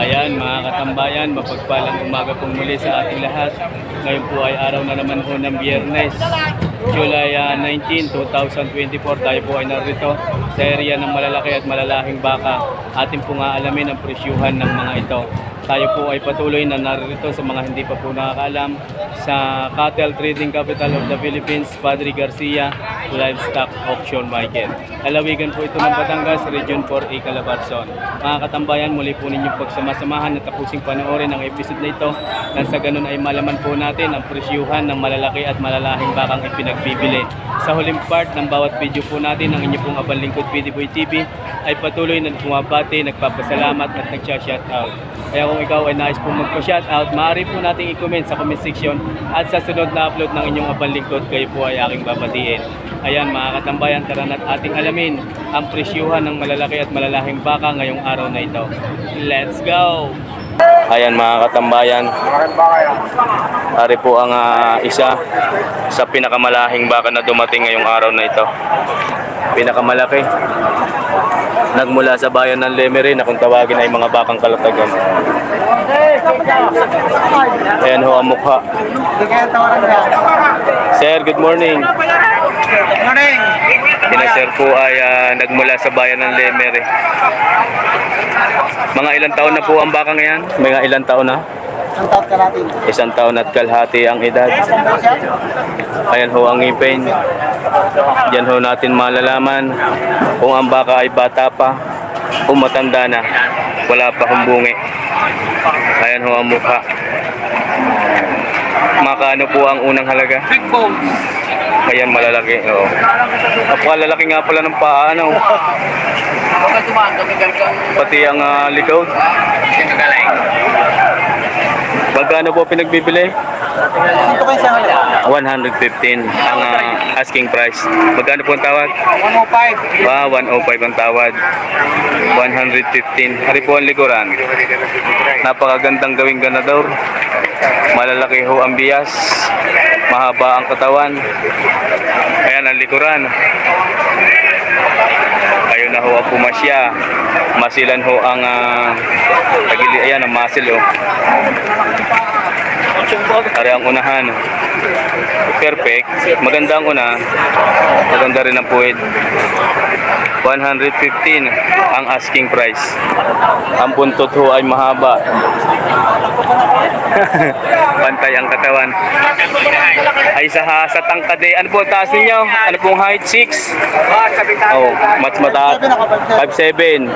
Ayan mga katambayan, mapagpalang umaga pong muli sa ating lahat. Ngayon po ay araw na naman po ng Biyernes, July 19, 2024. Tayo po ay narito sa area ng malalaki at malalaking baka. Atin po nga alamin ang presyuhan ng mga ito. Tayo po ay patuloy na narito sa mga hindi pa po nakakaalam sa Cattle Trading Capital of the Philippines, Padre Garcia Livestock Auction Market. Lalawigan po ito ng Batangas, Region 4A, Calabarzon. Mga katambayan, muli po ninyong pagsamasamahan at tapusing panoorin ang episode na ito nang sa ganun ay malaman po natin ang presyuhan ng malalaki at malalahing bakang ipinagbibili. Sa huling part ng bawat video po natin, ang inyo pong abang lingkod PDBoy TV ay patuloy na bumabati, nagpapasalamat at nagsha-shoutout. Kaya kung ikaw ay nais pong magpa-shoutout, maaari po nating i-comment sa comment section at sa sunod na upload ng inyong abang lingkod, kayo po ay aking babatiin. Ayan mga katambayan, tara na't ating alamin ang presyuhan ng malalaki at malalahing baka ngayong araw na ito. Let's go! Ayan mga katambayan, ari po ang isa sa pinakamalahing baka na dumating ngayong araw na ito. Pinakamalaki, nagmula sa bayan ng Lemery na kung tawagin ay mga bakang kalatagan. Ayan ho ang mukha. Sir, good morning. Good morning. Sir po ay nagmula sa bayan ng Lemery. Mga ilang taon na po ang baka ngayon? Mga ilang taon na? Ang taon ka natin. Isang taon at kalahati ang edad. Ayan ho ang ngipin. Diyan ho natin malalaman kung ang baka ay bata pa o matanda na. Wala pa humbungi. Ayan ho ang mukha. Makano po ang unang halaga? Big bones. Ayan malalaki. Oo. Napakalalaki nga pala ng paa. Ano? Pati ang likod. Magkano po pinagbibili? 115 ang asking price. Magkano po ang tawad? 105. 105 ang tawad. 115. Hari po ang likuran. Napakagandang gawing ganador. Malalaki ho ang bias. Mahaba ang katawan. Ayan ang likuran. Ayun na ho ang pumasya. Masilan ho ang ayan ang muscle ho. Ari ang unahan. Perfect. Maganda ang una. Maganda rin ang puwid. 115 ang asking price. Ang buntot ho ay mahaba. Pantay ang katawan. Ay sa tangkade. Ano po taas ninyo? Ano pong height? 6? Oh, mas mataas. 5'7".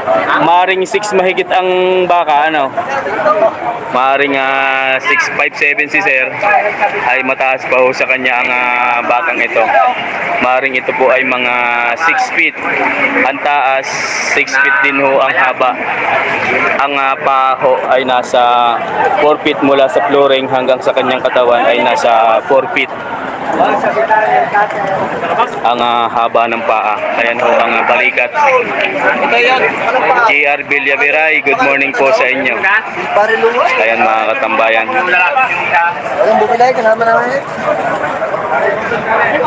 Maring 6 mahigit ang baka. Ano? Maring 6'5'7" si sir. Ay mataas pa ho sa kanya ang bakang ito. Maring ito po ay mga 6 feet. Ang taas 6 feet din ho ang haba. Ang paa ho ay nasa 4 feet mula sa flooring hanggang sa kanyang katawan ay nasa 4 feet. Ang haba ng paa. Ayan ho ang balikat. JR Villaveray, good morning po sa inyo. Ayan mga katambayan.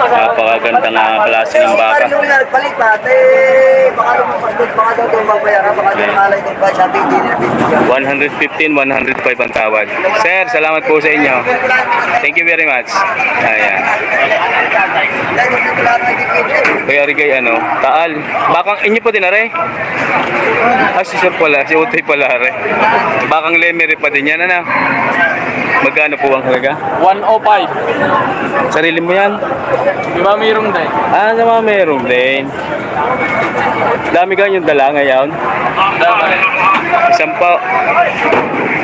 Napakaganda na klase ng baka. 115, 105 ang tawad. Sir, salamat po sa inyo. Thank you very much. Ayan. Kaya rigay ano, taal. Bakang inyo po din are? Si sir pala, si Utoy pala are. Bakang Lemery pa din yan, ano? Magkano po ang halaga? 105. Sarili mo yan? Di ba mayroong din? Sama mayroong din. Dami ka yung dala ngayon? Isang pa.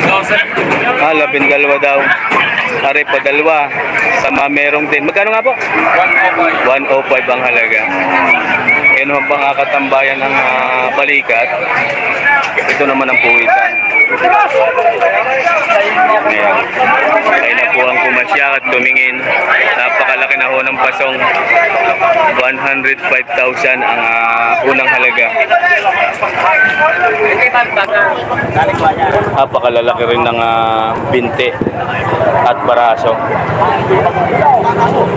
12 daw. Are pa dalawa. Sama merong din. Magkano nga po? 105 ang halaga. Yan ho pang katambayan ng balikat. Ito naman ang puwitan. Ayan. Ay na po ang pumasya at tumingin. Napakalaki na ho ng pasong. 105,000 ang unang halaga. Napakalalaki rin ng binti at baraso.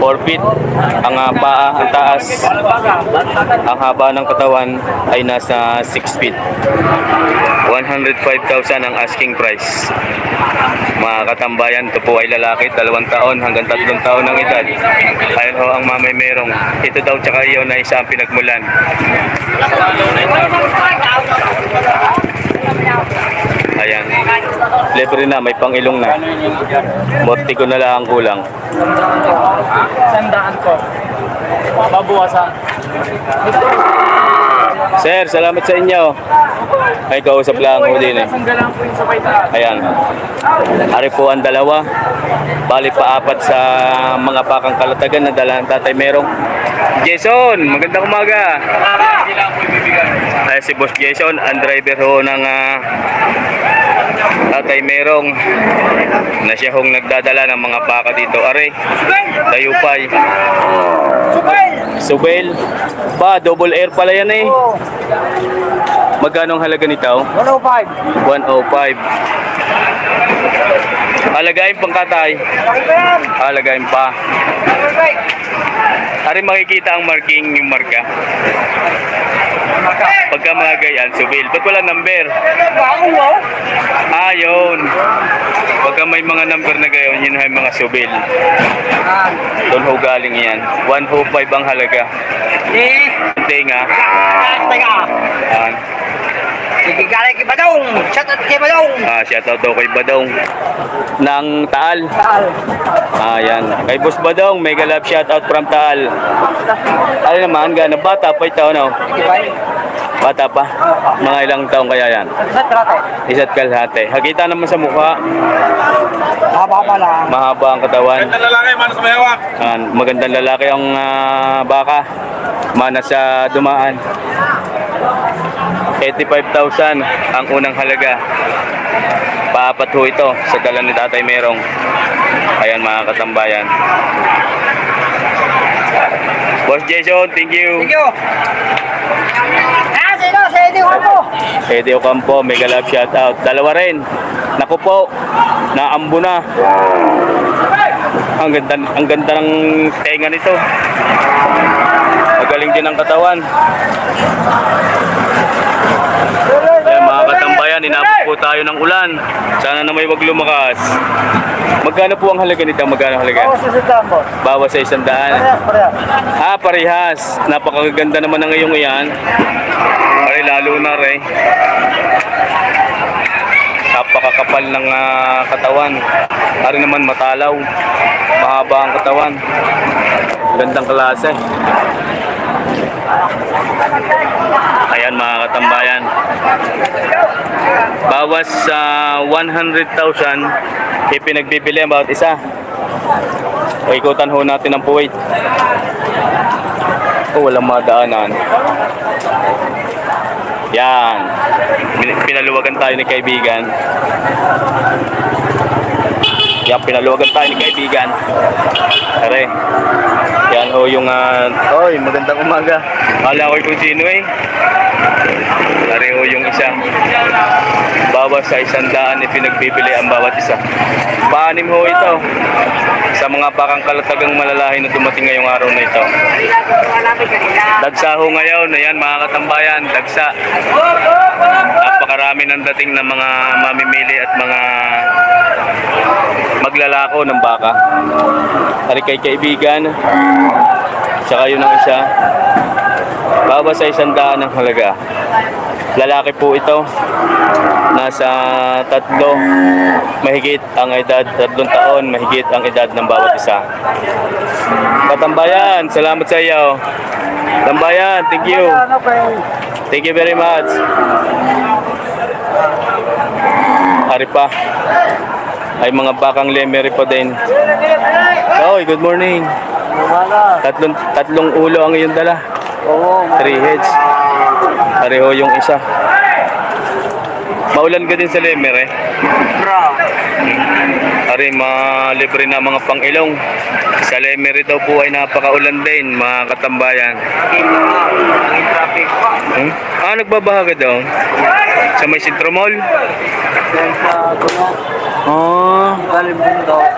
4 feet ang paa, ang taas. Ang haba ng katawan ay nasa 6 feet. 105,000 1,000 ang asking price. Mga katambayan, ito po ay lalaki, 2 taon hanggang 3 taon ng edad. Ayan ho ang mamay merong. Ito daw tsaka iyo na isa ang pinagmulan. Ayan. Libre na, may pangilong na. Morti ko na lang ang kulang. Sandaan ko. Babawasan. Sir, salamat sa inyo. Ay, kausap lang ho din eh. Sanggalang po yung sabay taas. Ayan. Ari po ang dalawa. Bali pa 4 sa mga pakang kalatagan na dala ng Tatay Merong. Jason, magandang umaga. Ay, si Boss Jason, ang driver ho ng Tatay Merong na siya hong nagdadala ng mga baka dito. Are, Tayupay. Subel. Ba, double air pala yan eh. Magkano ang halaga nito? 105. 105. Alagayin pang katay. Alagayin pa. Ari makikita ang marking, yung marka. Pagka mga gayan, Subel. Ba't wala number? Ah, yun. Pagka may mga number na gayon, yun ay mga Subel. Doon ho galing yan. 105 ang halaga. Tinga. Yan. Galing kay Badong. Shout out kay Badong. Shoutout daw kay Badong ng Taal. Yan. Kay Boss Badong, mega love shoutout from Taal. Ano naman, gana bata pa ito, no? Bata pa? Mga ilang taong kaya yan? Isa't kalahati. Hakita naman sa mukha. Haba pa lang. Mahaba ang katawan. Magandang lalaki, manas may hawak. Magandang lalaki ang baka. Manas sa dumaan. 85,000 ang unang halaga. Paapat ho ito sa dala ni Tatay Merong. Ayan mga katambayan. Boss Jason, thank you. Thank you. Sa Eddie Ocampo. Eddie Ocampo, mega love shoutout. Dalawa rin. Naku po, naambo na. Ang ganda ng tenga nito. Magaling din ang katawan. Yan mga katambayan, inabot po tayo ng ulan. Sana na may wag lumakas. Magkano po ang halaga nito? Magkano ang halaga? Bawas sa 100. Parehas. Napakaganda naman ng iyong iyan. Pare, lalo na rin. Napakakapal ng katawan. Pare naman matalaw. Mahaba ang katawan. Gandang klase. Ayan mga katambayan. Bawas sa 100,000 ipinagbibili ang bawat isa. O ikutan ho natin ang puwit. Walang madaanan. Yan. Pinaluwagan tayo ni kaibigan. Yan, pinaluwagan tayo ni kaibigan. Are. Yan ho yung oy, magandang umaga. Kala ko kung sino eh. Are ho yung isa. Bawas sa 100 ipinagbibili ang bawat isa. Paanim ho ito sa mga bakang kalatagang malalahi na dumating ngayong araw na ito. Dagsa ho ngayon. Ayan mga katambayan, dagsa. Napakarami ng dating na mga mamimili at mga maglalako ng baka. Ari kay kaibigan, tsaka yun ang isa. Bawas sa 100 ang halaga. Lalaki po ito. Nasa 3 mahigit ang edad, 3 taon mahigit ang edad ng bawat isa. Katambayan, salamat sa iyo. Tambayan, thank you. Thank you very much. Ari pa. Ay mga bakang lemery po din. Oy, good morning. Tatlong ulo ang iyong dala. 3 heads. Pareho yung isa. Maulan ka din sa lemer eh. Ari, libre na mga pang-ilong. Sa lemer daw po ay napakaulan din mga katambayan. Nagbabaha ka daw? Sa may Sentro Mall?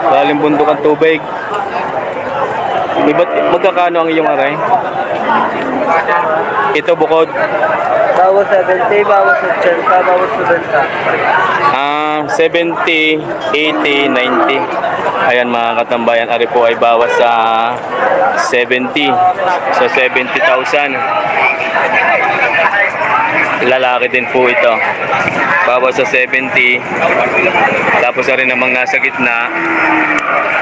Galing bundok ang tubig. Magkakano ang iyong aray? Ito bukod? Bawas 70, bawas 80, bawas 90. 70, 80, 90. Ayan mga katambayan, ari po ay bawas sa 70. So 70,000. Lalaki din po ito. Bawas sa 70. Tapos rin namang nasa gitna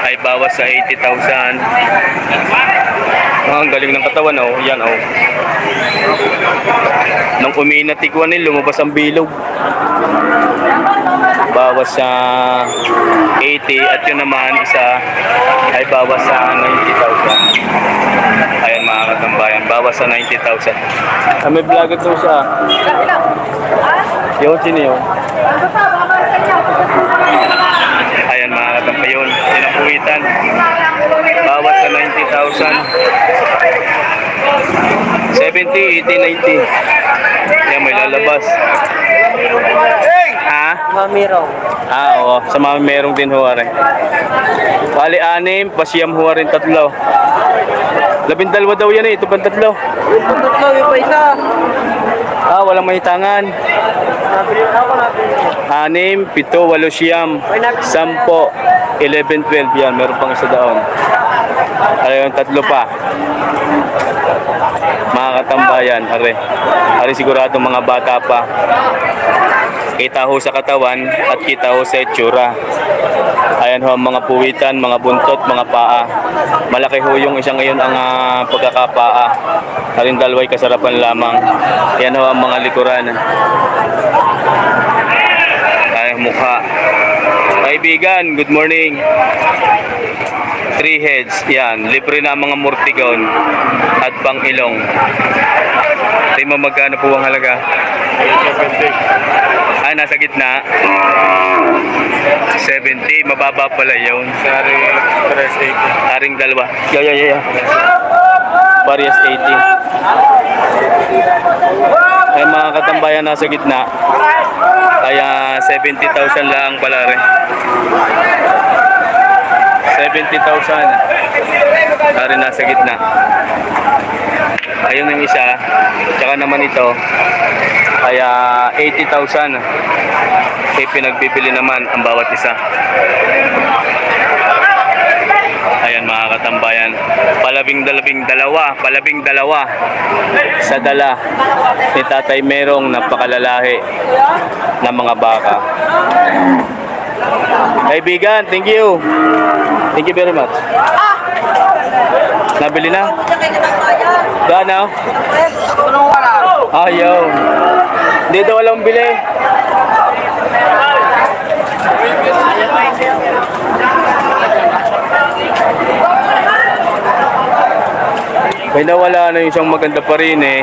ay bawas sa 80,000. Ang galing ng katawan, oh. Yan, oh. Nung uminatikwan nila, lumabas ang bilog. Bawas sa 80 at yun naman isa ay bawas sa 90,000. Ayan mga katambayan, bawas sa 90,000. May vlog ito siya. Yun, sino yun? Ayan mga katambayan, sinapuwitan. Bawas sa 90,000. 70, 80, 90. Yan, may lalabas. Ha? Mamirong. Oo. Sa mga merong din huwari. Bali, 6, pasiyam huwari 3. 12 daw yan eh. Ito pang 3. Yung tatlo, yung pa isa. Walang mahitangan. 6, 7, 8, siyam, 10, 11, 12 yan. Meron pang isa doon. Ayun, 3 pa. Mga katambayan, are sigurado mga bata pa. Kita ho sa katawan at kita ho sa itsura. Ayan ho, mga puwitan, mga buntot, mga paa. Malaki ho yung isang ngayon ang pagkakapaa. Haring dalaway kasarapan lamang. Ayan ho ang mga likuran. Ay, mukha. Kaibigan, good morning. 3 heads, yan. Libre na mga murtigon at pang-ilong. Tingnan mo magkano po ang halaga? 70. Nasa gitna. 70, mababa pala yun. Haring dalawa. Yeah. Parehas 80. Ay mga katambayan nasa gitna. Kaya 70,000 lang pala rin. 70,000. Dari nasa gitna. Ayun yung isa. Tsaka naman ito. Kaya 80,000. Pinagbibili naman ang bawat isa. Ayan mga katambayan. Palabing dalawa. Sa dala ni Tatay Merong napakalalahi ng mga baka. Kaibigan, thank you. Thank you very much. Nabili na? Gana? Ayaw. Dito walang bili. May nawala na yung isang maganda pa rin eh.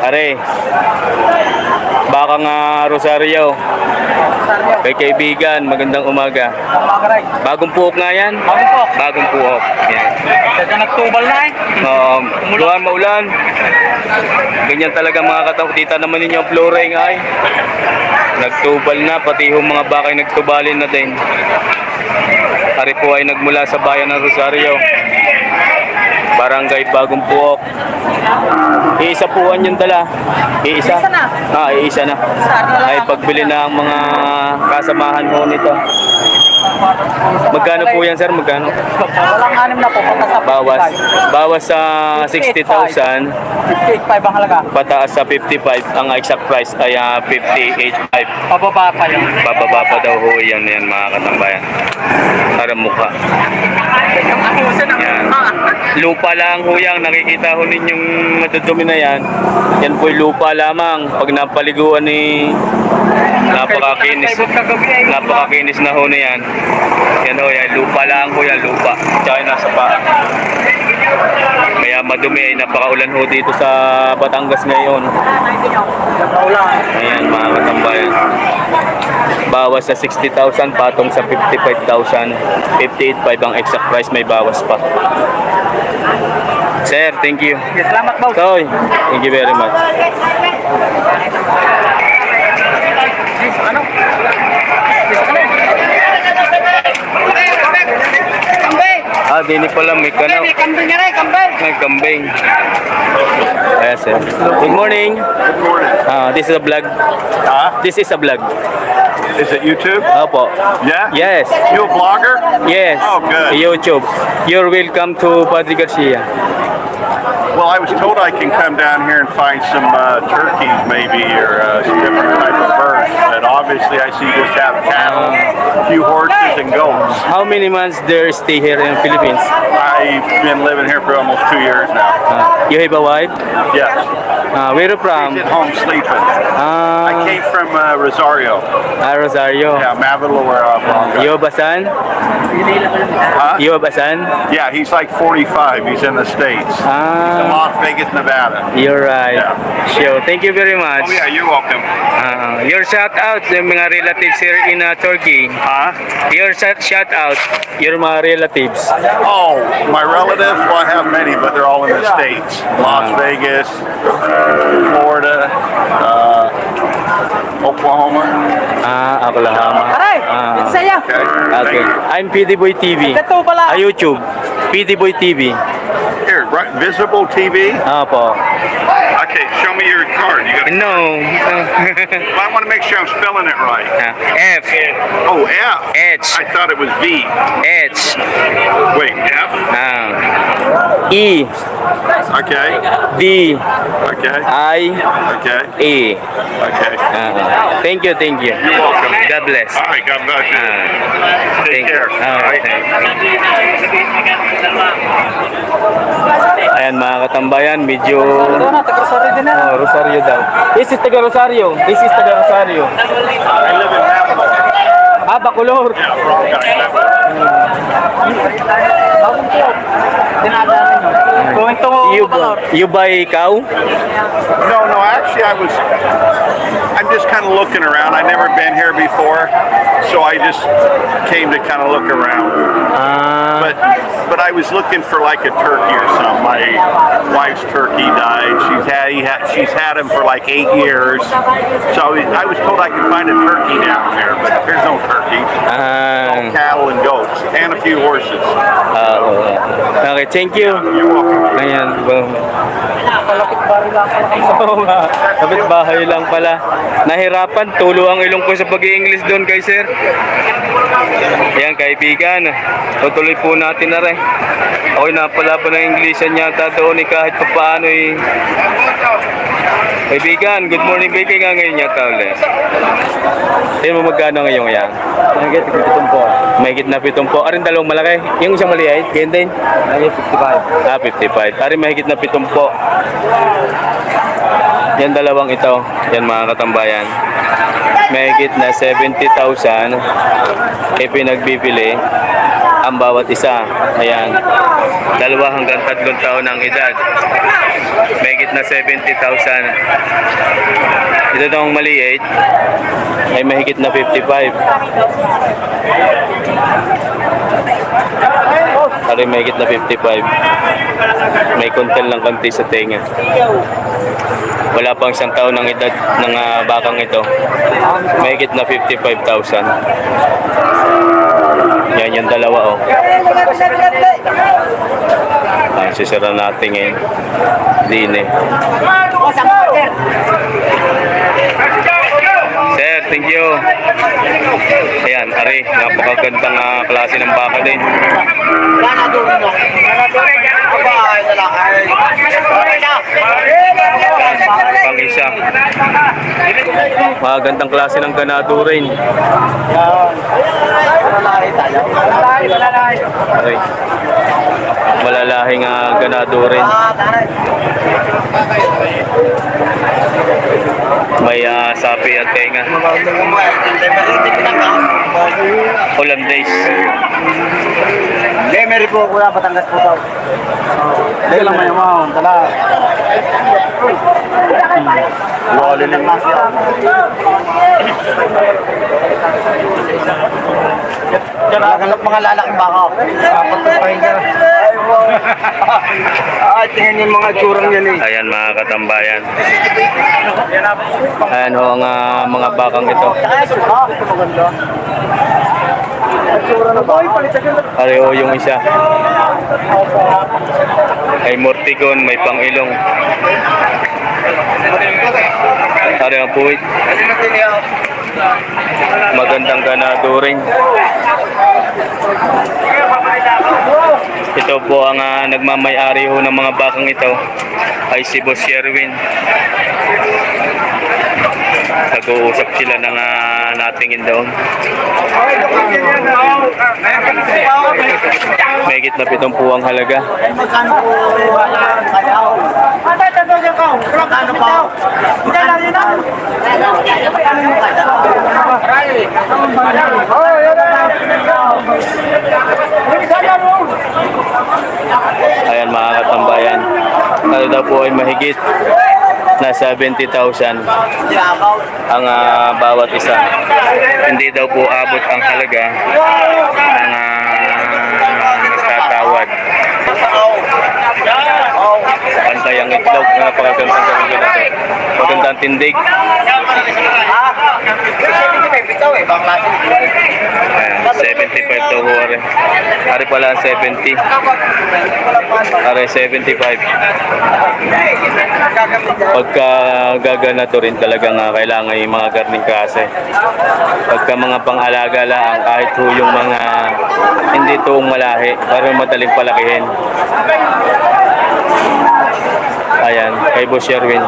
Are. Baka nga Rosario. Kay kaibigan, magandang umaga. Bagong puhok nga yan? Bagong puhok. Yan. Nagtubal na eh. Luhan, maulan. Ganyan talaga mga katao. Kita naman ninyo ang flooring ay. Nagtubal na, pati yung mga bakay nagtubalin na din. Ari po ay nagmula sa bayan ng Rosario. Barangay Bagong Puok. Iisa puan yung dala. Iisa na. Iisa na. Ay pagbili na ang mga kasamahan mo nito. Magkano po yan, sir? Magkano? Walang 6 na po. Bawas sa 60,000. 58.5 ang halaga. Pataas sa 55. Ang exact price ay 58.5. Pababa pa yun. Bababa pa daw ho yan mga katambayan. Para mukha. Yan. Lupa lang ho yan. Nakikita ho ninyong madudumi na yan. Yan po lupa lamang. Pag napaliguan ni napakakinis na ho na yan. Yan ho yan. Lupa lang ho yan. Lupa. Tsaka nasa pa. Kaya madumi ay napakaulan ho dito sa Batangas ngayon. Ayan mga katambayan. Bawas sa 60,000, patong sa 55,000. 58.5 ang exact price, may bawas pa. Sir, thank you. Salamat boss. Toy, thank you very much. din pala may kanaw. Kambing nga rin, kambing. May kambing. Ayan, sir. Good morning. Good morning. This is a vlog. Huh? This is a vlog. Is it YouTube? Opo. Yeah? Yes. You a blogger? Yes. Oh, good. YouTube. You're welcome to Padre Garcia. Well, I was told I can come down here and find some turkeys maybe or some different type of birds. But obviously I see you just have cattle, a few horses and goats. How many months there stay here in Philippines? I've been living here for almost 2 years now. You have a wife? Yes. Where are you from? She's at home sleeping. I came from Rosario. Rosario. Yeah, Mavalora, Bronco. You have a son? Huh? You have a son? Yeah, he's like 45. He's in the States. In Las Vegas, Nevada. You're right. Yeah. Sure. Thank you very much. Oh yeah, you're welcome. Your shout out sa mga relatives here in Turkey. Huh? Your shout out your mga relatives. Oh, my relatives, well, I have many, but they're all in the States. Las Vegas, Florida, Oklahoma. Oklahoma. Aray, it's saya. Okay. Okay. Thank you. I'm PD Boy TV. Ito pala. YouTube. PD Boy TV. Here, right, Visible TV. Opo. Okay, show me your card. You got. No. Well, I want to make sure I'm spelling it right. F. Oh, F. H. I thought it was V. H. Wait, F. E. Okay. D. Okay. I. Okay. A. Okay. Thank you, thank you. You're welcome. God bless. All right, God bless you. Take Thank you. care. All right. Ayan mga katambayan, medyo Taga-sorry din na. Rosario daw. This is taga Rosario. This is taga Rosario. I live in Mavalora. Bacolor. Yeah, Bagong po. Dinadaanan nyo. Going to You buy cow? No, actually I'm just kind of looking around. I've never been here before, so I just came to kind of look around. But I was looking for like a turkey or something. My wife's turkey died. She's had him for like 8 years. So I was told I could find a turkey down here, but there's no turkey. All cattle and goats and a few horses. Okay, thank you. You're welcome. Ayan, kapit bahay lang pala. Nahirapan, tulo ang ilong ko sa pag-i-English doon kay sir. Ayan kaibigan, tutuloy po natin na rin. Ako'y napala po ng Englishan yata doon kahit pa paano eh. Kaibigan, good morning baking nga ngayon yata ulit. Tignan mo magkano ngayon yan? Mahigit na 7 po. Arin dalawang malaki. Yung isang maliit, ganyan din. 55. 55. Arin mahigit na 7 po. Yan dalawang ito. Yan mga katambayan. Mahigit na 70,000. Pinagbibili ang bawat isa. Ayan. 2 hanggang 3 taon ang edad. Mahigit na 70,000. Ito itong maliit ay mahigit na 55. Ari mahigit na 55. May kontel ng konti sa tenga. Wala pang 1 taon ng edad ng bakang ito. Mahigit na 55,000. Yan yung dalawa oh. Sisira natin ngayon. Dine. Sir, thank you. Ayan, ari, napakagandang klase ng baka din. Pang isa. Magandang klase ng ganado rin. Ari. Malalahing ganado rin. May sapi at tenga. Hollandaise. Memory po, kuya, Batangas po daw. Dahil lang may amount, tala. Wala lang kasi ako. Naghanap mga lalaking baka. Apat na pa rin dyan. Tingnan yung mga tsurang yan eh. Ayan mga katambayan. Ayan ho ang mga bakang ito. Pareho yung isa. May Morticon, may Pangilong. Ari ang puwit. Magandang ganado rin. Ito po ang nagmamay-ari ho ng mga bakang ito ay si Boss Sherwin. Nag-uusap sila ng natingin doon. May git na 7 po ang halaga. Ayan mga katambayan, ano daw po ay mahigit na 70,000 ang bawat isa. Hindi daw po abot ang halaga ng nagtatawad. Pantayang itlog, napakagandang gawin ito. Magandang tindig. Ayan, 75 daw po. Ari pala ang 70. Ari 75. Pagka gaganato rin talagang kailangan yung mga garning klase. Pagka mga pang-alaga lang, kahit ho yung mga hindi tuong malahi, para madaling palakihin. Ayan, kay Boss Sherwin.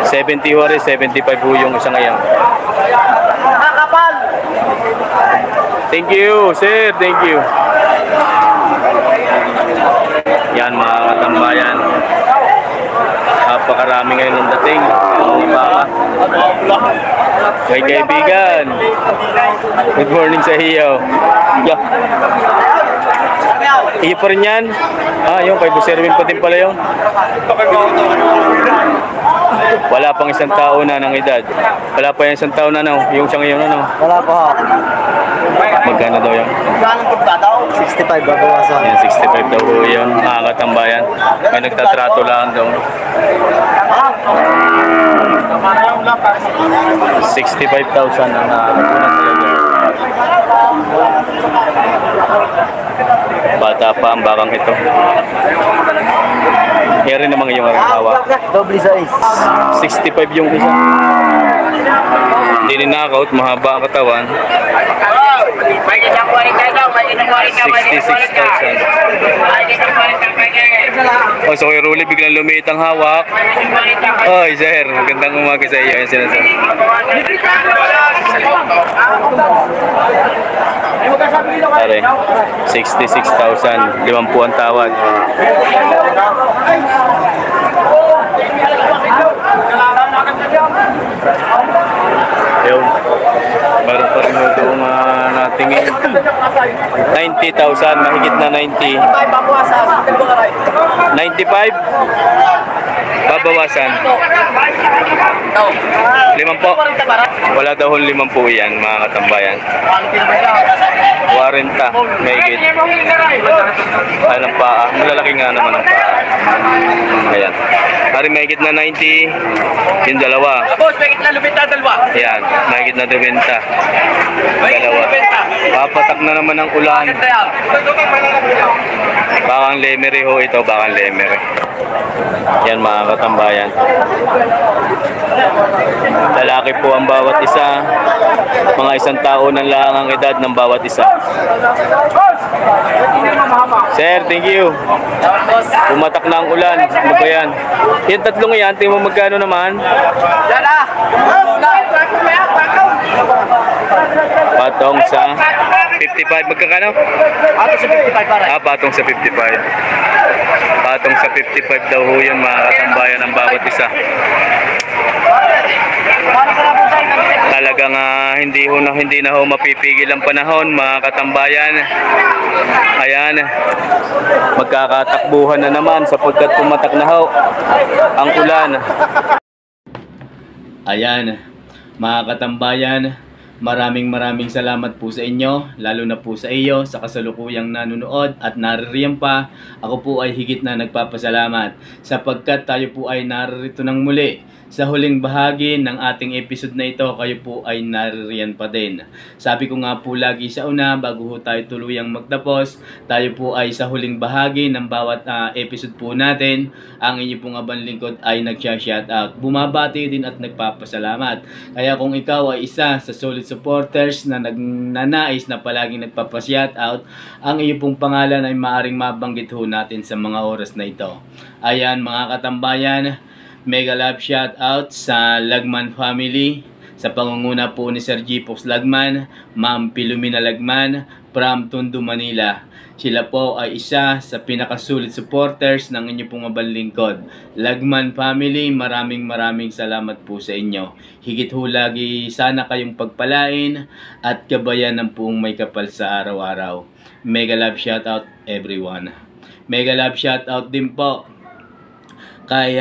70 ho rin, 75 ho yung isa ngayon. Thank you, sir. Thank you. Yan mga katambayan. Napakarami ngayon ng dating. May kaibigan. Good morning sa iyo. Yeah. Iyo pa rin yan? Yung kay Boss Sherwin pa din pala yung. Wala pang 1 taon na ng edad. Wala pa yung 1 taon na yung siya ngayon Wala po ha. Magkano daw yan? 65 babawasan. Yan, 65 daw yun, mga katambayan. May nagtatrato lang daw. 65,000 ang unang talaga. Bata pa ang bakang ito. Yan rin naman yung hawak. Doble size. 65 yung isa. Hindi ninakaut, mahaba ang katawan. 66,000. So kay Ruli biglang lumiit ang hawak. Oy, sir, magandang umaga sa iyo. Ayan sila, sir. Pare, 66,000. 50 ang tawad. Ayun. Meron pa rin mo doon natingin. 90,000, mahigit na 90. 95? Babawasan. 5 po. Wala daw 5 po yan, mga katambayan. 40, mahigit. Anong paa? Malalaki nga naman ang paa. Ayan. Pari mahigit na 90, yung dalawa. Mahigit na lubita, dalawa. Ayan, mahigit na 20. Dalawa. Papatak na naman ang ulan. Bakang lemere ho ito, bakang lemere. Yan mga katambayan. Lalaki po ang bawat isa. Mga 1 taon lang ang edad ng bawat isa. Sir, thank you. Pumatak na ang ulan. Ano ba yan? Yung tatlong yan, tingin mo magkano naman? Patong sa 55. Magkakano? Ato sa 55 para. Patong sa 55. Patong sa 55 daw ho yan, mga katambayan ng bawat isa. Talagang hindi na ho mapipigil ang panahon, mga katambayan. Ayan, magkakatakbuhan na naman sapagkat pumatak na ho ang ulan. Ayan, mga katambayan, Maraming salamat po sa inyo, lalo na po sa iyo sa kasalukuyang nanonood at naririyan pa. Ako po ay higit na nagpapasalamat sapagkat tayo po ay narito ng muli. Sa huling bahagi ng ating episode na ito, kayo po ay naririyan pa din. Sabi ko nga po lagi sa una, bago po tayo tuluyang magtapos, tayo po ay sa huling bahagi ng bawat episode po natin. Ang inyo pong abang lingkod ay nagsha-shoutout. Bumabati din at nagpapasalamat. Kaya kung ikaw ay isa sa solid supporters na nagnanais na palaging nagpapa-shoutout, ang iyo pong pangalan ay maaring mabanggit ho natin sa mga oras na ito. Ayan mga katambayan, mega love shoutout sa Lagman family, sa pangunguna po ni Sir G-Pox Lagman, Ma'am Pilumina Lagman, from Tondo, Manila. Sila po ay isa sa pinakasulit supporters ng inyo pong abang lingkod. Lagman family, maraming salamat po sa inyo. Higit ho lagi sana kayong pagpalain at gabayan ng poong may kapal sa araw-araw. Mega love shoutout everyone. Mega love shoutout din po kay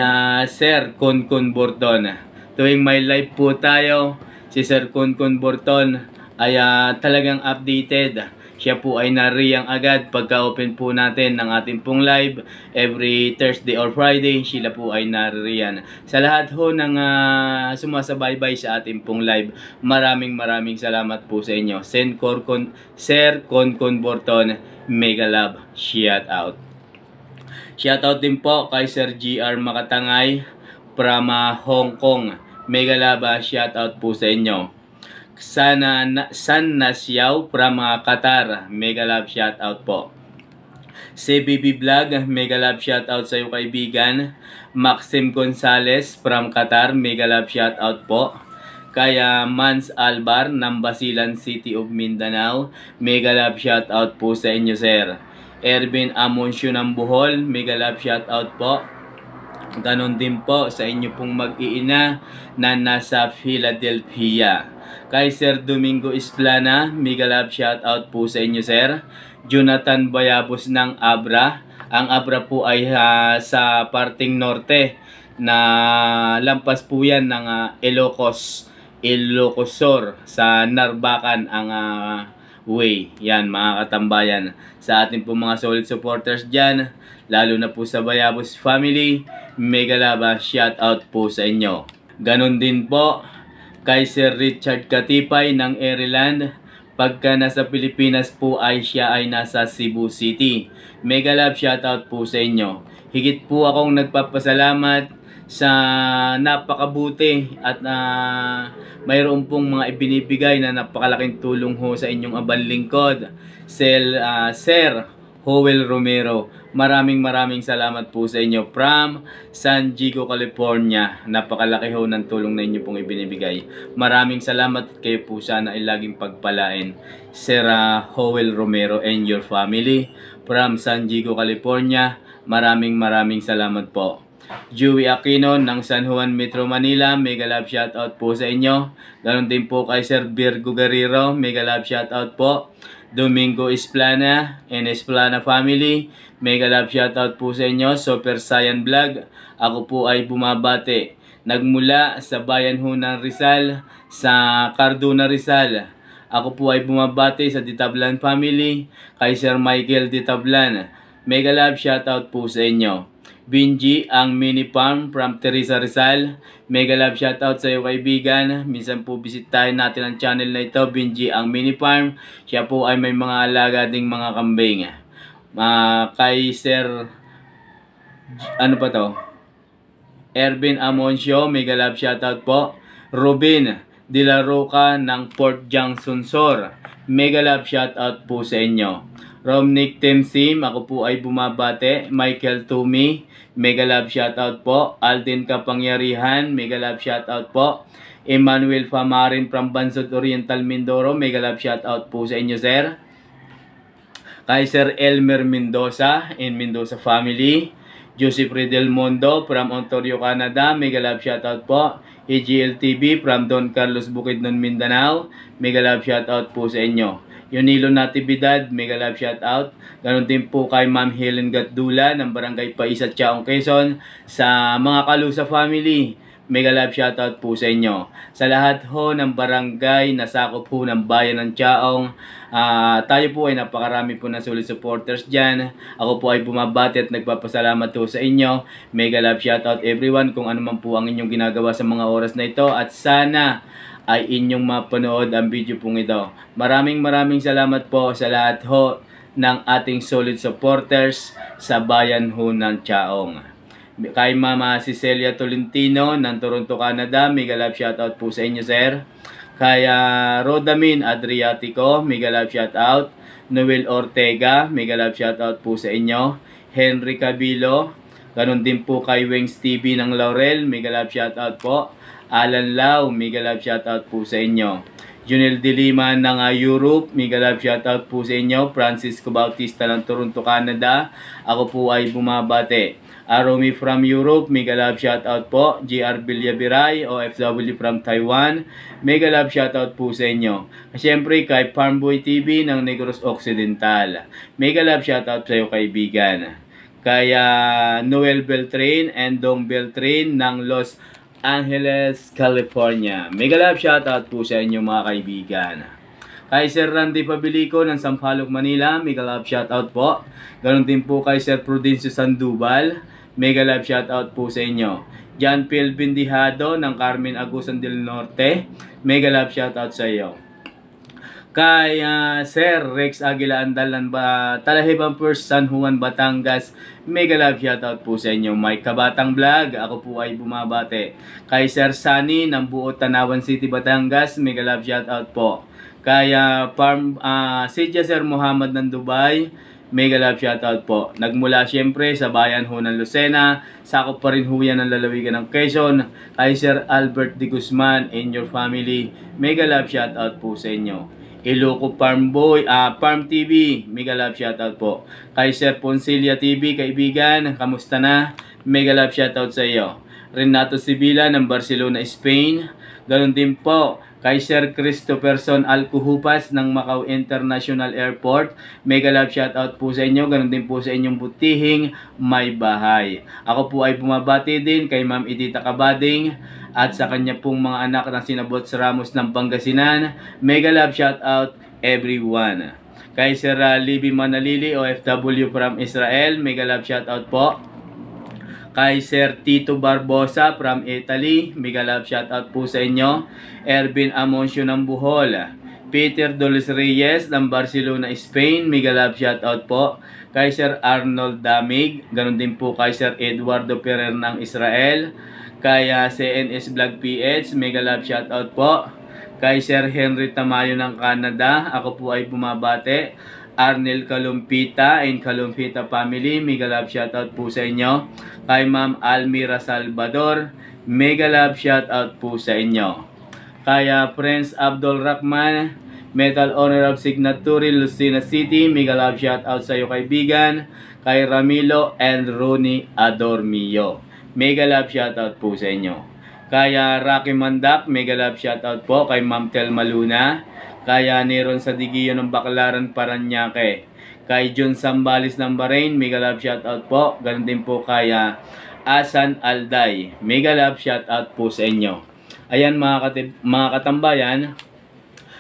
Sir Konkon Borton. Tuwing may live po tayo, si Sir Konkon Borton ay talagang updated. Siya po ay nariyang agad pagka-open po natin ng ating pong live every Thursday or Friday. Sila po ay naririyan. Sa lahat ho ng sumasabaybay sa ating pong live, maraming salamat po sa inyo. Sir Konkon Borton, mega love shout out. Shoutout din po kay Sir GR Makatangay from Hong Kong. Mega love shoutout po sa inyo. San Nasiao from Qatar. Mega love shoutout po. CBB Vlog, mega love shoutout sa iyo kaibigan. Maxim Gonzales from Qatar. Mega love shoutout po. Kaya Mans Albar ng Basilan City of Mindanao. Mega love shoutout po sa inyo sir. Ervin Amoncio ng Bohol, mega love shoutout po. Ganon din po sa inyo pong mag-iina na nasa Philadelphia. Kay Sir Domingo Isplana, mega love shoutout po sa inyo sir. Jonathan Bayabos ng Abra. Ang Abra po ay sa parting norte na lampas po yan ng Ilocosur sa Narbacan ang way. Yan mga katambayan. Sa ating po mga solid supporters dyan, lalo na po sa Bayabos family, mega love shoutout po sa inyo. Ganon din po kay Sir Richard Katipay ng Ireland. Pagka nasa Pilipinas po ay siya ay nasa Cebu City. Mega love shoutout po sa inyo. Higit po akong nagpapasalamat sa napakabuti at mayroon pong mga ibinibigay na napakalaking tulong ho sa inyong abang lingkod. Sir Howell Romero, maraming salamat po sa inyo from San Diego, California. Napakalaki ho ng tulong na inyo pong ibinibigay. Maraming salamat, kayo po sana ay laging pagpalain. Sir Howell Romero and your family from San Diego, California. Maraming salamat po. Joey Aquino ng San Juan, Metro Manila, mega love shoutout po sa inyo. Ganon din po kay Sir Virgo Guerrero, mega love shoutout po. Domingo Esplana and Esplana family, mega love shoutout po sa inyo. Super Saiyan Vlog, ako po ay bumabate. Nagmula sa bayan ho ng Rizal, sa Cardona Rizal. Ako po ay bumabate sa Ditablan family, kay Sir Michael Ditablan. Mega love shoutout po sa inyo. Binji ang mini farm from Teresa Rizal. Mega love shoutout sa iyo kaibigan. Minsan po bisitahin natin ang channel na ito, Binji ang mini farm. Siya po ay may mga alaga ding mga kambing. Kay Sir Ervin Amoncio, mega love shoutout po. Robin De La Roca ng Port Junction Sur, mega love shoutout po sa inyo. Romnick Temsim, ako po ay bumabate. Michael Tumi, mega love shoutout po. Alden Kapangyarihan, mega love shoutout po. Emmanuel Famarin from Bansod Oriental, Mindoro, mega love shoutout po sa inyo sir. Kay Sir Elmer Mendoza in Mendoza family. Joseph Redel Mondo from Ontario, Canada, mega love shoutout po. EGL TV from Don Carlos Bukidnon, Mindanao, mega love shoutout po sa inyo. Yunilo Natividad, mega love shoutout. Ganon din po kay Ma'am Helen Gatdula ng Barangay Paisa, Chaong, Quezon. Sa mga Kalusa family, mega love shoutout po sa inyo. Sa lahat ho ng barangay na sakop po ng bayan ng Chaong, tayo po ay napakarami po na solid supporters dyan. Ako po ay bumabati at nagpapasalamat po sa inyo. Mega love shoutout everyone kung ano man po ang inyong ginagawa sa mga oras na ito, at sana ay inyong mapanood ang video pong ito. Maraming salamat po sa lahat ho ng ating solid supporters sa bayan ho ng Chaong. Kay Mama Cecilia Tolentino ng Toronto, Canada, mega love shoutout po sa inyo, sir. Kay Rodamin Adriatico, mega love shoutout. Noel Ortega, mega love shoutout po sa inyo. Henry Cabilo, ganun din po kay Wings TV ng Laurel, mega love shoutout po. Alan Lau, mega love shoutout po sa inyo. Junel De Lima ng Europe, mega love shoutout po sa inyo. Francisco Bautista ng Toronto, Canada, ako po ay bumabate. Aromi from Europe, mega love shoutout po. GR Villabiray, OFW from Taiwan, mega love shoutout po sa inyo. Siyempre kay Farmboy TV ng Negros Occidental, mega love shoutout sa iyo, kaibigan. Kaya Noel Beltrin and Dong Beltrin ng Los Angeles, California, mega love shoutout po sa inyo, mga kaibigan. Kay Sir Randy Pabilico ng Sampaloc, Manila, mega love shoutout po. Ganon din po kay Sir Prudencio Sandoval, mega love shoutout po sa inyo. John Phil Bindihado ng Carmen Agusan del Norte, mega love shoutout sa iyo. Kay Sir Rex Aguila Andalan Talahibang First, San Juan, Batangas, mega love shoutout po sa inyo. Mike Kabatang Vlog, ako po ay bumabate. Kay Sir Sunny ng Buo Tanawan City, Batangas, mega love shoutout po. Kaya Sidya Sir Muhammad ng Dubai, mega love shoutout po. Nagmula siyempre sa bayan ho ng Lucena, sakop pa rin ho yan ng lalawigan ng Quezon. Kay Sir Albert De Guzman and your family, mega love shoutout po sa inyo. Iloco Farm TV, mega love shoutout po. Kay Sir Poncilia TV, kaibigan, kamusta na? Mega love shoutout sa iyo. Renato Sibila ng Barcelona, Spain, ganon din po. Kay Sir Christopherson Alcuhupas ng Macau International Airport, mega love shoutout po sa inyo. Ganon din po sa inyong butihing may bahay. Ako po ay bumabati din kay Ma'am Edita Cabading at sa kanya pong mga anak na sinabot sa Ramos ng Pangasinan, mega love shoutout everyone. Kay Sir Libby Manalili, OFW from Israel, mega love shoutout po. Kay Sir Tito Barbosa from Italy, mega love shoutout po sa inyo. Ervin Amoncio ng Bohol. Peter Doles Reyes ng Barcelona, Spain, mega love shoutout po. Kay Sir Arnold Damig, ganun din po kay Sir Eduardo Ferrer ng Israel. Kay CNS Vlog PH, mega love shoutout po. Kay Sir Henry Tamayo ng Canada, ako po ay bumabate. Arnel Kalumpita and Kalumpita family, mega love shoutout po sa inyo. Kay Ma'am Almira Salvador, mega love shoutout po sa inyo. Kaya Prince Abdul Rahman, Metal Honor of Signatory, Lucena City, mega love shoutout sa iyo, kaibigan. Kay Ramilo and Ronnie Adormio, mega love shoutout po sa inyo. Kaya Rocky Mandak, mega love shoutout po. Kay Ma'am Telma Luna. Kaya Neron Sadigio ng Baclaran, Paranaque. Kay John Sambales ng Bahrain, mega love shoutout po. Ganon din po kaya Asan Alday, mega love shoutout po sa inyo. Ayan mga katambayan,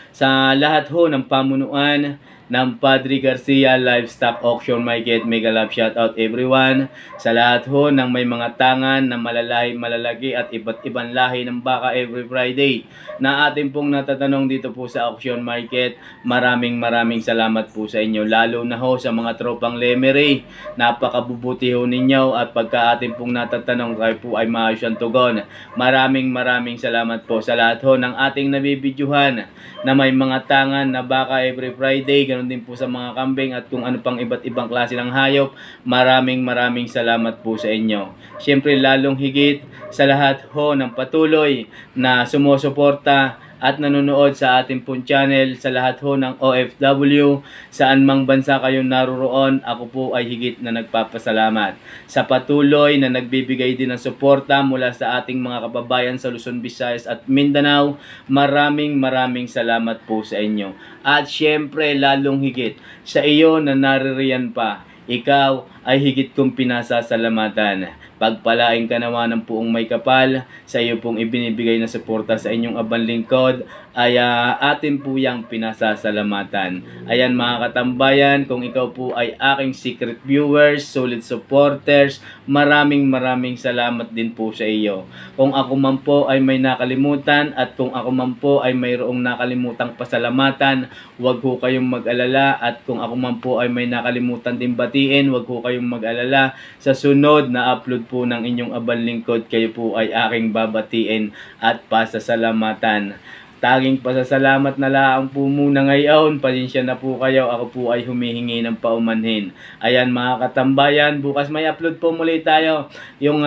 sa lahat ho ng pamunuan ng Padre Garcia Livestock Auction Market, mega love shoutout everyone. Sa lahat ho ng may mga tangan na malalahi, malalaki at iba't ibang lahi ng baka every Friday na ating pong natatanong dito po sa Auction Market, maraming salamat po sa inyo. Lalo na ho sa mga tropang Lemery, napakabubuti ho ninyo at pagka ating pong natatanong kayo po ay maayos ang tugon. Maraming salamat po sa lahat ho ng ating nabibidyuhan na may mga tangan na baka every Friday, ganoon din po sa mga kambing at kung ano pang iba't ibang klase ng hayop. Maraming salamat po sa inyo. Siyempre lalong higit sa lahat ho ng patuloy na sumusuporta at nanonood sa ating pong channel, sa lahat ho ng OFW, saan mang bansa kayo naroroon, ako po ay higit na nagpapasalamat sa patuloy na nagbibigay din ng suporta mula sa ating mga kababayan sa Luzon, Visayas at Mindanao. Maraming salamat po sa inyo. At syempre lalong higit sa iyo na naririyan pa, ikaw ay higit kong pinasasalamatan. Pagpalain ka naman ng puong may kapal sa iyo pong ibinibigay na suporta sa inyong abang lingkod ay atin po yung pinasasalamatan. Ayan mga katambayan, kung ikaw po ay aking secret viewers, solid supporters, maraming salamat din po sa iyo. Kung ako man po ay may nakalimutan at kung ako man po ay mayroong nakalimutang pasalamatan, huwag ho kayong mag-alala, at kung ako man po ay may nakalimutan din batiin, huwag ho kayong mag-alala. Sa sunod na upload po ng inyong abang lingkod, kayo po ay aking babatiin at pasasalamatan. Taging pasasalamat na lang po muna ngayon. Pasensya na po kayo, ako po ay humihingi ng paumanhin. Ayan mga katambayan, bukas may upload po muli tayo. Yung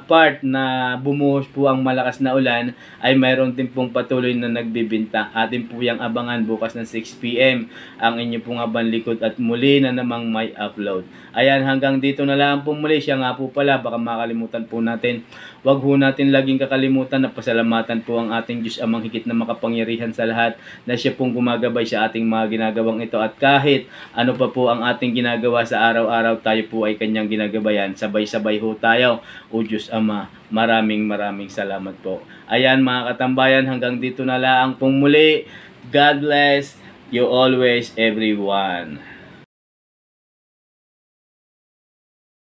part na bumuhos po ang malakas na ulan ay mayroon din pong patuloy na nagbibinta. Atin po yung abangan bukas ng 6 PM ang inyo pong abang likod at muli na namang may upload. Ayan, hanggang dito na lang po muli. Siya nga po pala, baka makalimutan po natin. Huwag ho natin laging kakalimutan na pasalamatan po ang ating Diyos Amang higit na makapangyarihan sa lahat, na siya pong gumagabay sa ating mga ginagawang ito, at kahit ano pa po ang ating ginagawa sa araw-araw, tayo po ay kanyang ginagabayan. Sabay-sabay ho tayo. O Diyos Ama, maraming salamat po. Ayan mga katambayan, hanggang dito na lang pong muli. God bless you always, everyone.